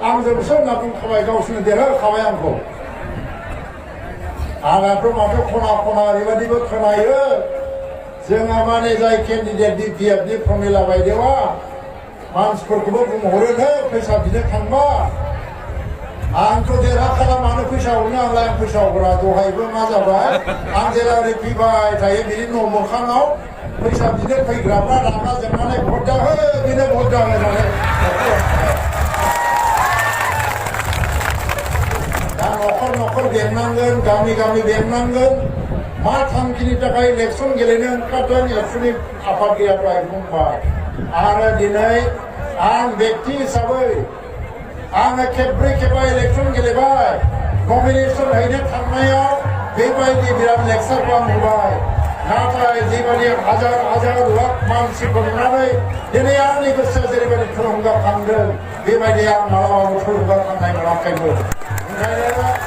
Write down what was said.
आंजों सोरनाबो खाबाय गावसोरनो देरहाखाबाय आंखौ आंहाथ' माथो खना खना ओरैबायदिबो खोनायो जोंहा माने जाय केन्डिडेट बिपिएफनि प्रमिला बायदेवा मानसिफोरखौबो बुंहरोनो फैसा बिनो थांबा आंथ' देरहाखाला मानो फैसा हरनो आंलाय आं फैसा हरा दहायबो मा जाबाय आं जेला ओरै फैबाय थायो बिनि न' मोखाङाव फैसा बिनो फैग्राफ्रा रागा जोंनानै भट दाहो बिनो भट दाहो होननानै न'खर न'खर बेंनांगोन गामि गामि बेंनांगोन मा थांखिनि थाखाय इलेक्सन गेलेनो ओंखारदों इलेक्सननि आफादगिरिफ्रा बुंबाय आरो दिनै आं बेक्ति हिसाबै आङो खेबब्रै खेबबा इलेक्सन गेलेबाय नमिनेसन हैनो थांनायाव बेबायदि बिराद लेक्सारखौ आं होबाय नाथाय जिबायदि हाजार हाजार लाख मानसिखौ नुनानै दिनै आंनि गोसोआ जेरैबायदि थुलुंगाखांदों बेबायदि आं मालाबाबो थुलुंगाखांनाय मोनाखैमोन ओंखायनो